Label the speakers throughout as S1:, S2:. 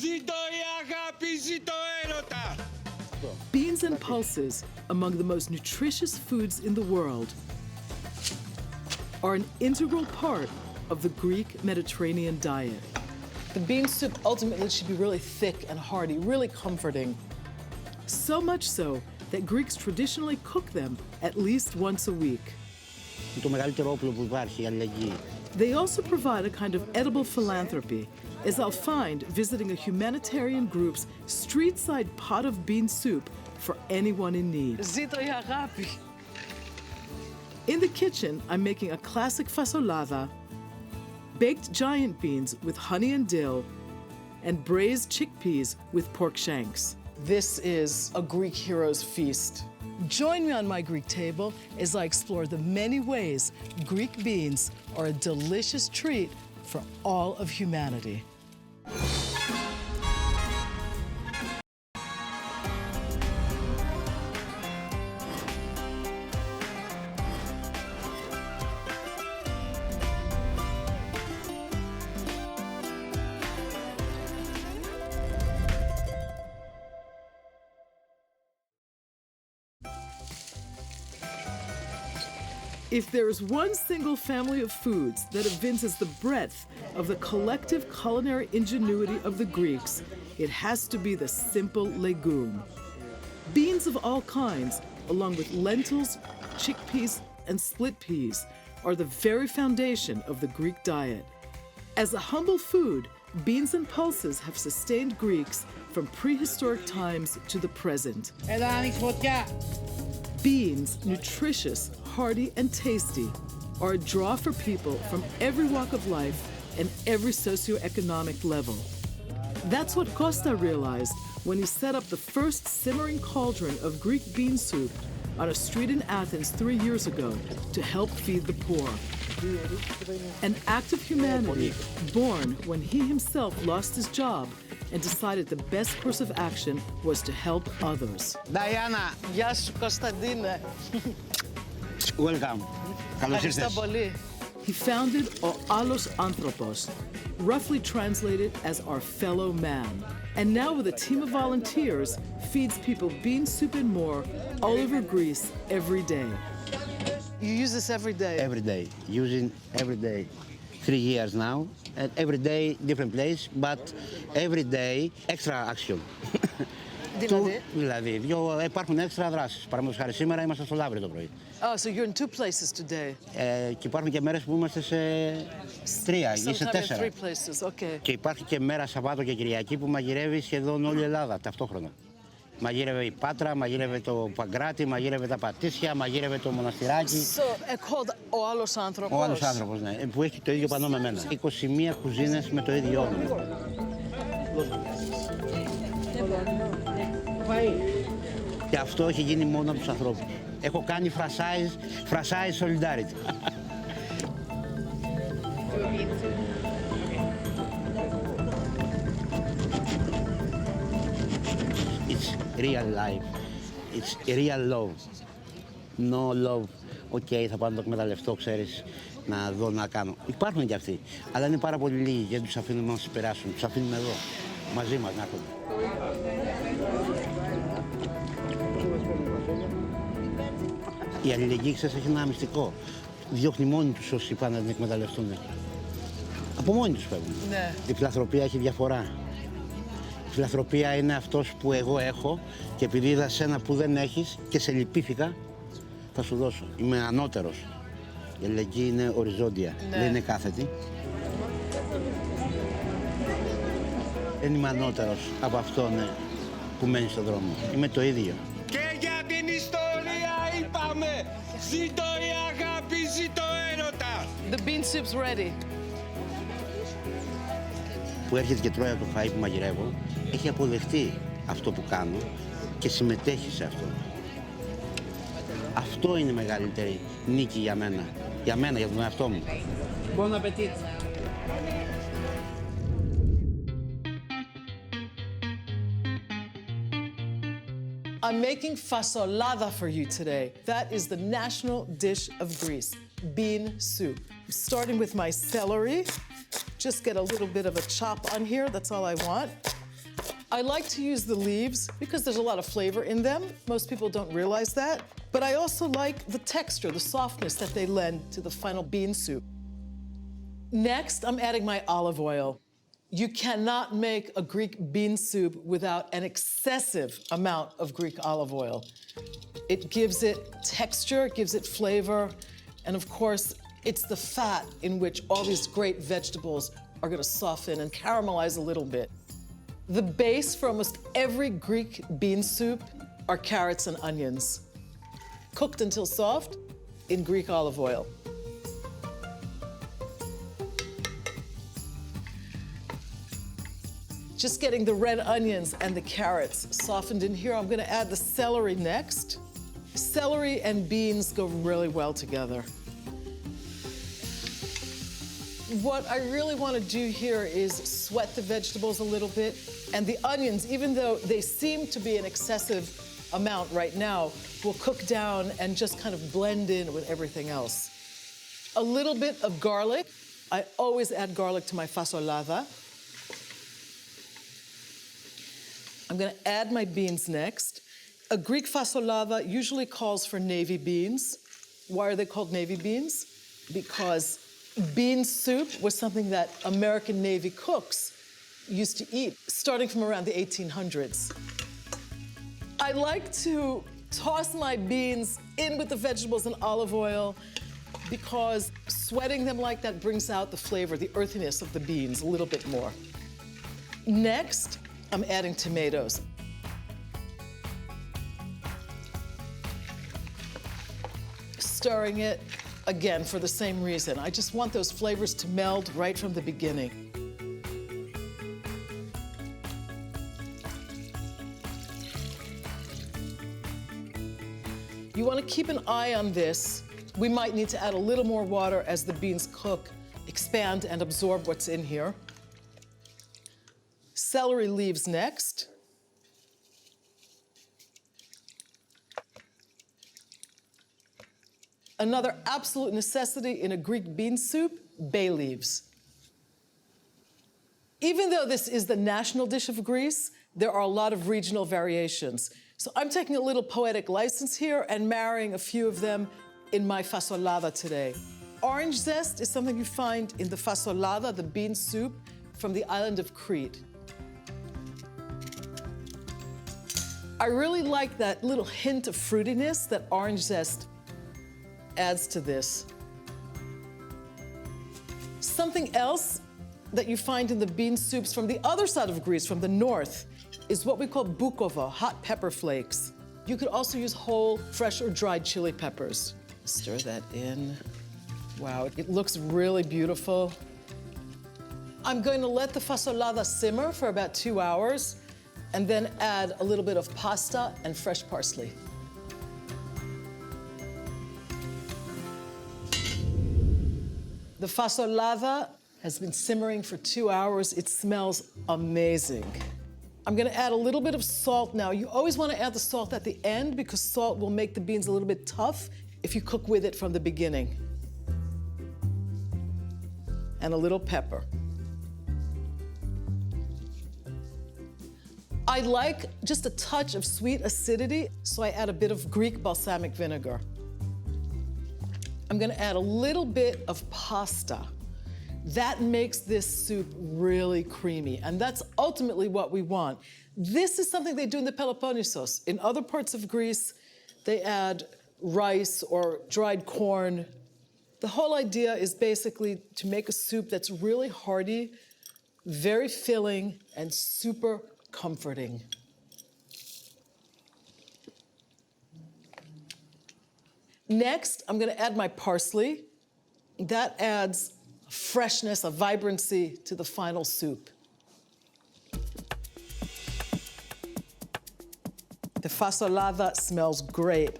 S1: Ζήτω η αγάπη, ζήτω έρωτα.
S2: Beans and pulses, among the most nutritious foods in the world, are an integral part of the Greek Mediterranean diet. The bean soup ultimately should be really thick and hearty, really comforting. So much so that Greeks traditionally cook them at least once a week.
S3: Το μεγαλύτερο όπλο που υπάρχει, η αλληλεγγύη.
S2: They also provide a kind of edible philanthropy, as I'll find visiting a humanitarian group's street-side pot of bean soup for anyone in need.
S4: Ζήτω η αγάπη.
S2: In the kitchen, I'm making a classic fasolada, baked giant beans with honey and dill, and braised chickpeas with pork shanks. This is a Greek hero's feast. Join me on my Greek table as I explore the many ways Greek beans are a delicious treat for all of humanity. If there is one single family of foods that evinces the breadth of the collective culinary ingenuity of the Greeks, it has to be the simple legume. Beans of all kinds, along with lentils, chickpeas, and split peas, are the very foundation of the Greek diet. As a humble food, beans and pulses have sustained Greeks from prehistoric times to the present. Beans, nutritious, hearty, and tasty, are a draw for people from every walk of life and every socioeconomic level. That's what Costa realized when he set up the first simmering cauldron of Greek bean soup on a street in Athens 3 years ago to help feed the poor. An act of humanity born when he himself lost his job and decided the best course of action was to help others.
S3: Diana!
S4: Γεια σου, Κωνσταντίνε.
S3: Welcome. Καλώς ήρθες.
S4: Ευχαριστώ πολύ.
S2: He founded O Alos Anthropos, roughly translated as our fellow man. And now with a team of volunteers, feeds people bean soup and more all over Greece every day.
S4: You use this every day?
S3: Every day. Using every day. 3 years now. And every day, different place, but every day, extra action. Δηλαδή, υπάρχουν έξτρα δράσεις. Παραδείγματος χάρη, σήμερα είμαστε στο Λαύριο το πρωί.
S4: Oh, so you're in 2 places today?
S3: Και υπάρχουν και μέρες που είμαστε σε 3 ή σε 4.
S4: 3 places, okay.
S3: Και υπάρχει και μέρα Σαββάτο και Κυριακή που μαγειρεύει σχεδόν όλη η Ελλάδα ταυτόχρονα. Μαγείρευε η Πάτρα, μαγείρευε το Παγκράτη, μαγείρευε τα Πατήσια, μαγείρευε το Μοναστηράκι.
S4: So, called Ο Άλλος Άνθρωπος.
S3: Ο Άλλος Άνθρωπος, ναι, που έχει το ίδιο πανό με μένα. 21 κουζίνες με το ίδιο όνομα. Και αυτό έχει γίνει μόνο από τους ανθρώπους. Έχω κάνει franchise solidarity. It's real life. It's real love. No love. Θα πάω να το εκμεταλλευτώ, ξέρεις, να δω, να κάνω. Υπάρχουν και αυτοί, αλλά είναι πάρα πολύ λίγοι και δεν τους αφήνουμε να μας περάσουν. Τους αφήνουμε εδώ, μαζί μας να έρχονται. Η αλληλεγγύη, ξέρεις, έχει ένα μυστικό. Διώχνει μόνοι τους όσοι πάνε να την εκμεταλλευτούν. Από μόνοι τους φεύγουν.
S4: Ναι.
S3: Η φιλανθρωπία έχει διαφορά. Η φιλανθρωπία είναι αυτός που εγώ έχω και επειδή είδα σένα που δεν έχεις και σε λυπήθηκα, θα σου δώσω. Είμαι ανώτερος. Η αλληλεγγύη είναι οριζόντια,
S4: ναι.
S3: Δεν είναι κάθετη. Δεν είμαι ανώτερος από αυτόν που μένει στον δρόμο. Είμαι το ίδιο.
S1: Και για την ιστορία είπαμε, ζήτω η αγάπη, ζήτω έρωτα.
S4: The bean soup's ready.
S3: Που έρχεται και τρώει από το φαΐ που μαγειρεύω, έχει αποδεχτεί αυτό που κάνω και συμμετέχει σε αυτό. Αυτό είναι η μεγαλύτερη νίκη για μένα. Για μένα, για τον εαυτό μου. Bon appétit.
S2: I'm making fasolada for you today. That is the national dish of Greece, bean soup. I'm starting with my celery. Just get a little bit of a chop on here, that's all I want.
S4: I like to use the leaves because there's a lot of flavor in them. Most people don't realize that. But I also like the texture, the softness that they lend to the final bean soup. Next, I'm adding my olive oil. You cannot make a Greek bean soup without an excessive amount of Greek olive oil. It gives it texture, it gives it flavor, and of course, it's the fat in which all these great vegetables are gonna soften and caramelize a little bit. The base for almost every Greek bean soup are carrots and onions, cooked until soft in Greek olive oil. Just getting the red onions and the carrots softened in here. I'm gonna add the celery next. Celery and beans go really well together. What I really wanna do here is sweat the vegetables a little bit. And the onions, even though they seem to be an excessive amount right now, will cook down and just kind of blend in with everything else. A little bit of garlic. I always add garlic to my fasolada. I'm gonna add my beans next. A Greek fasolada usually calls for navy beans. Why are they called navy beans? Because bean soup was something that American Navy cooks used to eat, starting from around the 1800s. I like to toss my beans in with the vegetables and olive oil because sweating them like that brings out the flavor, the earthiness of the beans a little bit more. Next, I'm adding tomatoes. Stirring it, again, for the same reason. I just want those flavors to meld right from the beginning. You want to keep an eye on this. We might need to add a little more water as the beans cook, expand and absorb what's in here. Celery leaves next. Another absolute necessity in a Greek bean soup, bay leaves. Even though this is the national dish of Greece, there are a lot of regional variations. So I'm taking a little poetic license here and marrying a few of them in my fasolada today. Orange zest is something you find in the fasolada, the bean soup, from the island of Crete. I really like that little hint of fruitiness that orange zest adds to this. Something else that you find in the bean soups from the other side of Greece, from the north, is what we call boukova, hot pepper flakes. You could also use whole, fresh or dried chili peppers. Stir that in. Wow, it looks really beautiful. I'm going to let the fasolada simmer for about 2 hours and then add a little bit of pasta and fresh parsley. The fasolada has been simmering for 2 hours. It smells amazing. I'm gonna add a little bit of salt now. You always wanna add the salt at the end because salt will make the beans a little bit tough if you cook with it from the beginning. And a little pepper. I like just a touch of sweet acidity, so I add a bit of Greek balsamic vinegar. I'm gonna add a little bit of pasta. That makes this soup really creamy, and that's ultimately what we want. This is something they do in the Peloponnesos. In other parts of Greece, they add rice or dried corn. The whole idea is basically to make a soup that's really hearty, very filling, and super comforting. Next, I'm gonna add my parsley. That adds a freshness, a vibrancy to the final soup. The fasolada smells great.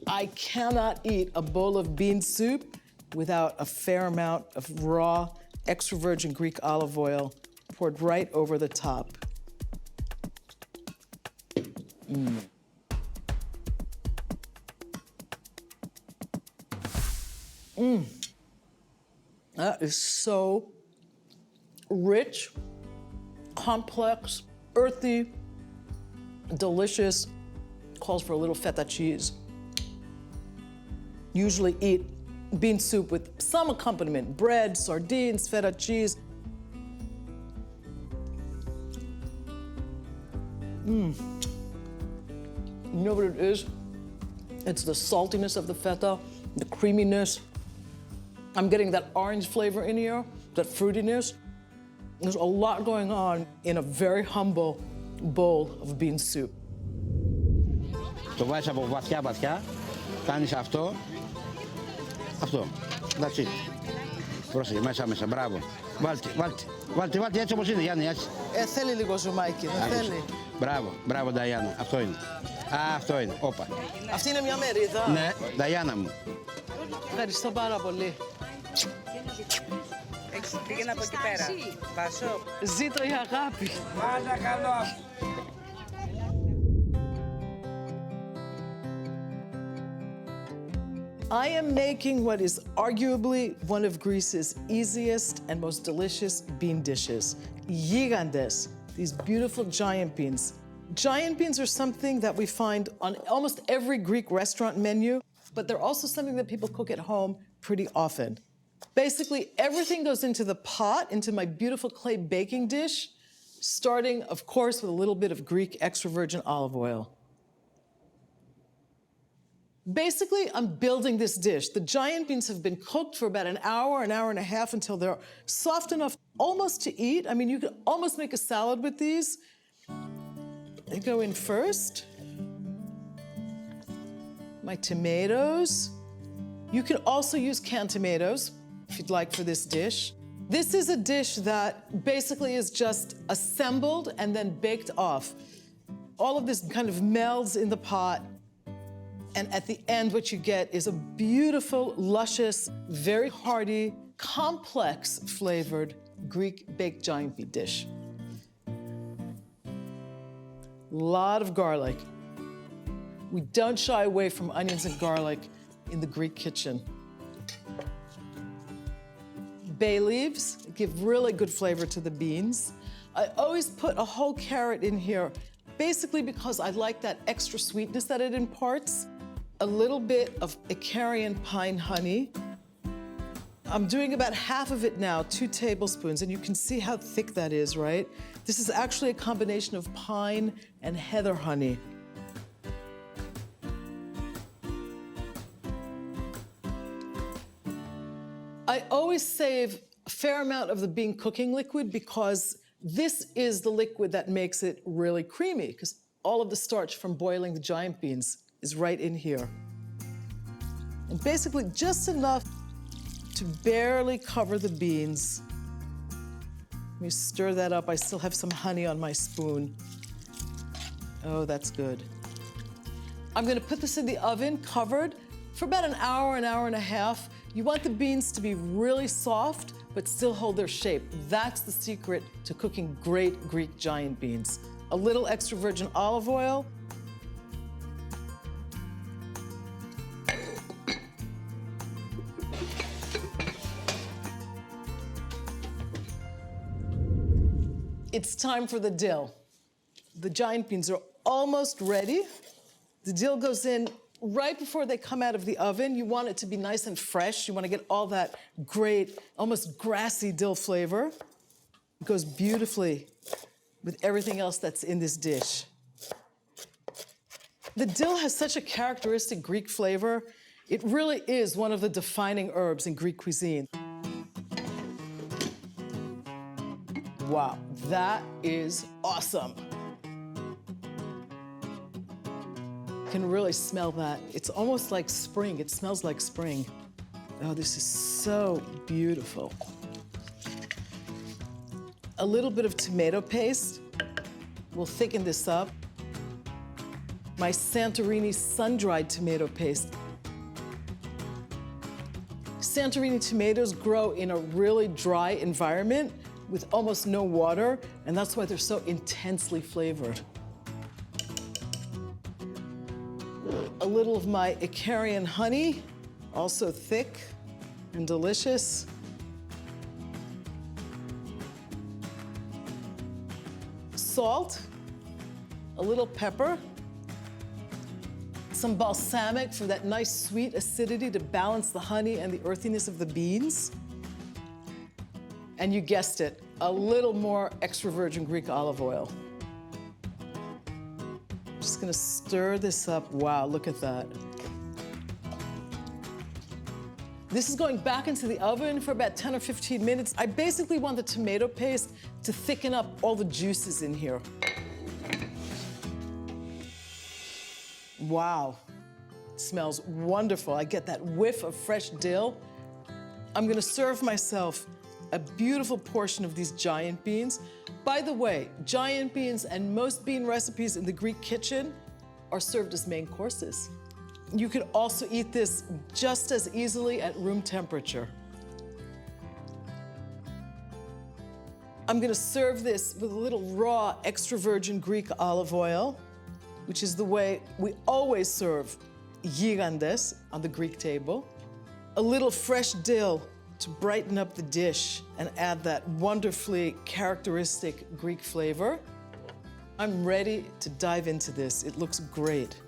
S4: I cannot eat a bowl of bean soup without a fair amount of raw, extra virgin Greek olive oil poured right over the top. That is so rich, complex, earthy, delicious. Calls for a little feta cheese. Usually eat bean soup with some accompaniment, bread, sardines, feta cheese. You know what it is? It's the saltiness of the feta, the creaminess. I'm getting that orange flavor in here, that fruitiness. There's a lot going on in a very humble bowl of bean soup.
S3: Το βάζεις από βαθιά, κάνεις αυτό. That's it. Πρόσεχε, μέσα, μπράβο. Βάλτε έτσι όπως είναι, Γιάννη, έτσι.
S4: Θέλει λίγο ζουμάκι, δεν θέλει.
S3: Μπράβο, Νταϊάννα, αυτό είναι. Αυτό είναι, όπα.
S4: Αυτή είναι μια μερίδα.
S3: Ναι, Νταϊάννα μου.
S4: Ευχαριστώ πάρα πολύ.
S5: Πήγαινε από εκεί πέρα. Πάσο.
S4: Ζήτω η αγάπη.
S1: Πάντα καλό.
S4: I am making what is arguably one of Greece's easiest and most delicious bean dishes, gigantes, these beautiful giant beans. Giant beans are something that we find on almost every Greek restaurant menu, but they're also something that people cook at home pretty often. Basically, everything goes into the pot, into my beautiful clay baking dish, starting, of course, with a little bit of Greek extra virgin olive oil. Basically, I'm building this dish. The giant beans have been cooked for about an hour and a half until they're soft enough almost to eat. I mean, you could almost make a salad with these. They go in first. My tomatoes. You can also use canned tomatoes if you'd like for this dish. This is a dish that basically is just assembled and then baked off. All of this kind of melds in the pot. And at the end, what you get is a beautiful, luscious, very hearty, complex flavored Greek baked giant bean dish. Lot of garlic. We don't shy away from onions and garlic in the Greek kitchen. Bay leaves give really good flavor to the beans. I always put a whole carrot in here, basically because I like that extra sweetness that it imparts. A little bit of Icarian pine honey. I'm doing about half of it now, 2 tablespoons, and you can see how thick that is, right? This is actually a combination of pine and heather honey. I always save a fair amount of the bean cooking liquid because this is the liquid that makes it really creamy, because all of the starch from boiling the giant beans is right in here. And basically just enough to barely cover the beans. Let me stir that up. I still have some honey on my spoon. Oh, that's good. I'm gonna put this in the oven covered for about an hour and a half. You want the beans to be really soft, but still hold their shape. That's the secret to cooking great Greek giant beans. A little extra virgin olive oil. It's time for the dill. The giant beans are almost ready. The dill goes in right before they come out of the oven. You want it to be nice and fresh. You want to get all that great, almost grassy dill flavor. It goes beautifully with everything else that's in this dish. The dill has such a characteristic Greek flavor. It really is one of the defining herbs in Greek cuisine. Wow, that is awesome. You can really smell that. It's almost like spring. It smells like spring. Oh, this is so beautiful. A little bit of tomato paste will thicken this up. My Santorini sun-dried tomato paste. Santorini tomatoes grow in a really dry environment with almost no water, and that's why they're so intensely flavored. A little of my Icarian honey, also thick and delicious. salt, a little pepper, some balsamic for that nice sweet acidity to balance the honey and the earthiness of the beans. And you guessed it, a little more extra virgin Greek olive oil. Just gonna stir this up. Wow, look at that. This is going back into the oven for about 10 or 15 minutes. I basically want the tomato paste to thicken up all the juices in here. Wow, it smells wonderful. I get that whiff of fresh dill. I'm gonna serve myself a beautiful portion of these giant beans. By the way, giant beans and most bean recipes in the Greek kitchen are served as main courses. You could also eat this just as easily at room temperature. I'm gonna serve this with a little raw extra virgin Greek olive oil, which is the way we always serve gigantes on the Greek table. A little fresh dill to brighten up the dish and add that wonderfully characteristic Greek flavor. I'm ready to dive into this. It looks great.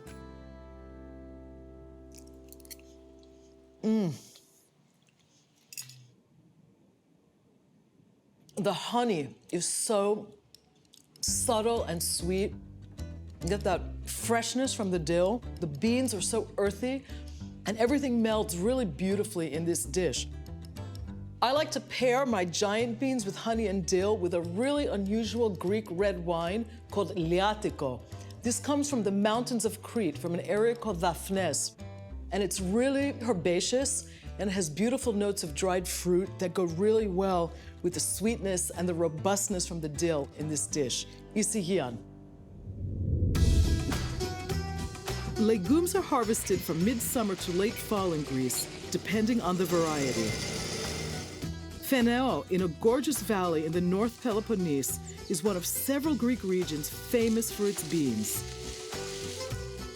S4: The honey is so subtle and sweet. You get that freshness from the dill. The beans are so earthy, and everything melts really beautifully in this dish. I like to pair my giant beans with honey and dill with a really unusual Greek red wine called liatiko. This comes from the mountains of Crete, from an area called Daphnes. And it's really herbaceous and has beautiful notes of dried fruit that go really well with the sweetness and the robustness from the dill in this dish. Isihian.
S2: Legumes are harvested from midsummer to late fall in Greece, depending on the variety. Pheneo, in a gorgeous valley in the North Peloponnese, is one of several Greek regions famous for its beans.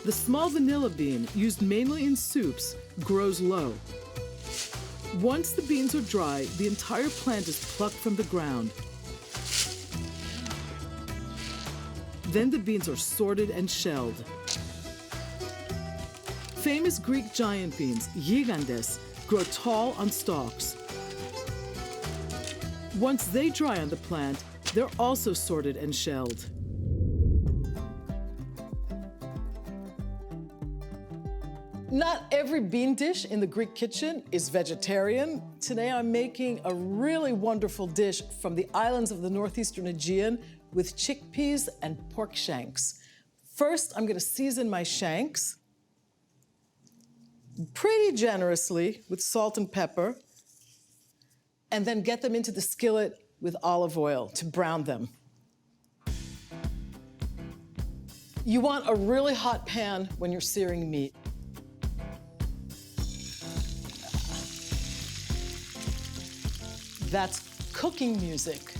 S2: The small vanilla bean, used mainly in soups, grows low. Once the beans are dry, the entire plant is plucked from the ground. Then the beans are sorted and shelled. Famous Greek giant beans, gigantes, grow tall on stalks. Once they dry on the plant, they're also sorted and shelled.
S4: Not every bean dish in the Greek kitchen is vegetarian. Today I'm making a really wonderful dish from the islands of the northeastern Aegean with chickpeas and pork shanks. First, I'm gonna season my shanks pretty generously with salt and pepper, and then get them into the skillet with olive oil to brown them. You want a really hot pan when you're searing meat. That's cooking music.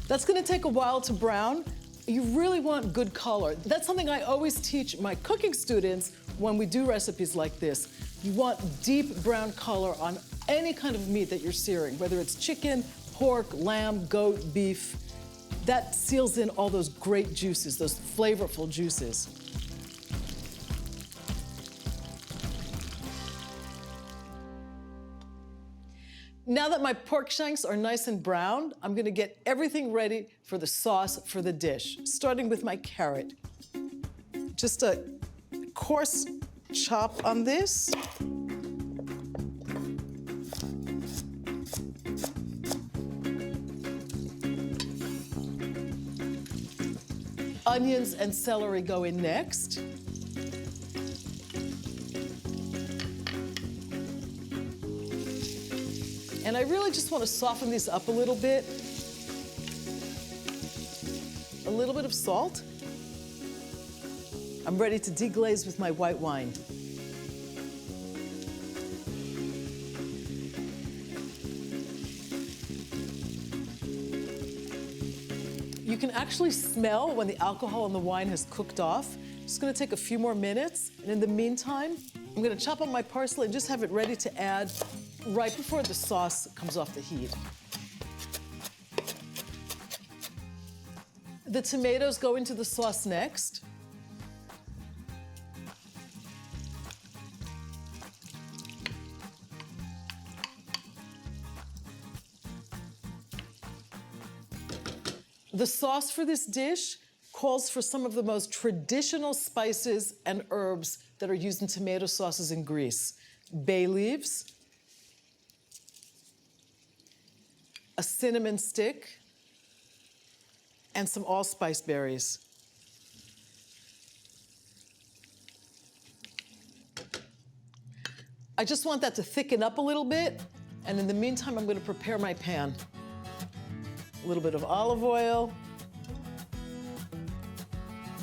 S4: That's gonna take a while to brown. You really want good color. That's something I always teach my cooking students when we do recipes like this. You want deep brown color on any kind of meat that you're searing, whether it's chicken, pork, lamb, goat, beef. That seals in all those great juices, those flavorful juices. Now that my pork shanks are nice and brown, I'm gonna get everything ready for the sauce for the dish, starting with my carrot. Just a coarse chop on this. Onions and celery go in next. And I really just want to soften these up a little bit. A little bit of salt. I'm ready to deglaze with my white wine. You can actually smell when the alcohol in the wine has cooked off. Just gonna take a few more minutes. And in the meantime, I'm gonna chop up my parsley and just have it ready to add right before the sauce comes off the heat. The tomatoes go into the sauce next. The sauce for this dish calls for some of the most traditional spices and herbs that are used in tomato sauces in Greece. Bay leaves, a cinnamon stick, and some allspice berries. I just want that to thicken up a little bit, and in the meantime, I'm going to prepare my pan. A little bit of olive oil,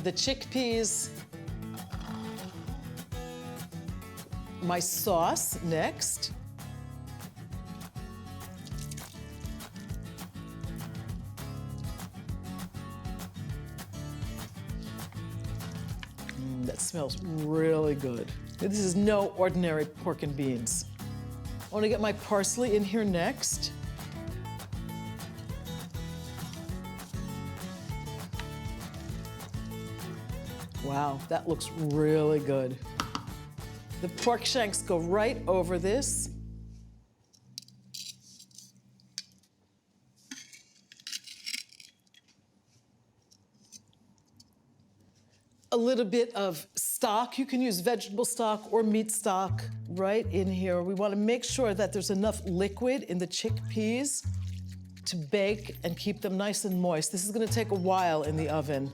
S4: the chickpeas, my sauce next. That smells really good. This is no ordinary pork and beans. I want to get my parsley in here next. Wow, that looks really good. The pork shanks go right over this. A little bit of stock. You can use vegetable stock or meat stock right in here. We want to make sure that there's enough liquid in the chickpeas to bake and keep them nice and moist. This is going to take a while in the oven.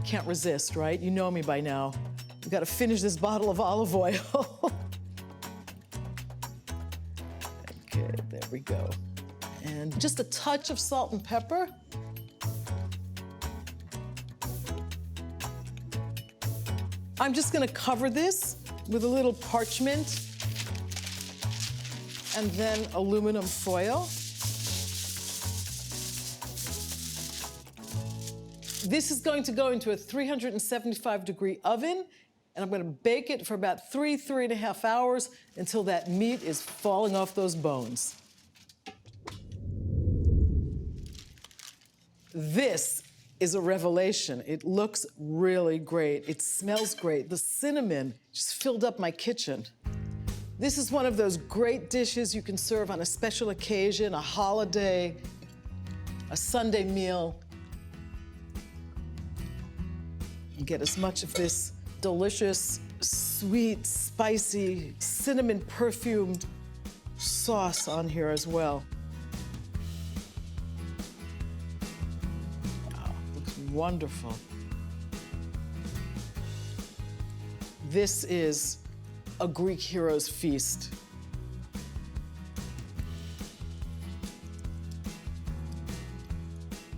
S4: Can't resist, right? You know me by now. We've got to finish this bottle of olive oil. Okay, there we go. And just a touch of salt and pepper. I'm just going to cover this with a little parchment and then aluminum foil. This is going to go into a 375-degree oven, and I'm going to bake it for about 3.5 hours until that meat is falling off those bones. This is a revelation. It looks really great. It smells great. The cinnamon just filled up my kitchen. This is one of those great dishes you can serve on a special occasion, a holiday, a Sunday meal. And get as much of this delicious, sweet, spicy, cinnamon perfumed sauce on here as well. Wow, looks wonderful. This is a Greek hero's feast.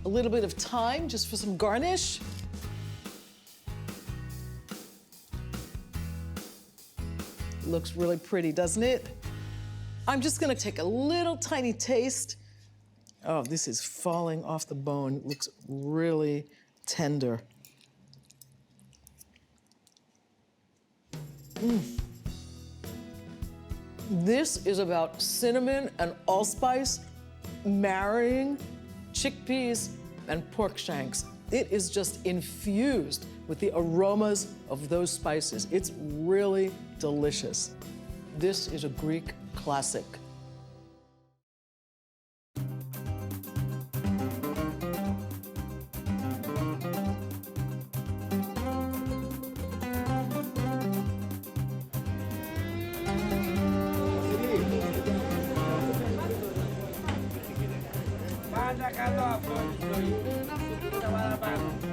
S4: A little bit of thyme just for some garnish. Looks really pretty, doesn't it? I'm just gonna take a little tiny taste. Oh, this is falling off the bone. It looks really tender. This is about cinnamon and allspice marrying chickpeas and pork shanks. It is just infused with the aromas of those spices. It's really delicious. This is a Greek classic.
S1: Πάντα κάτω από το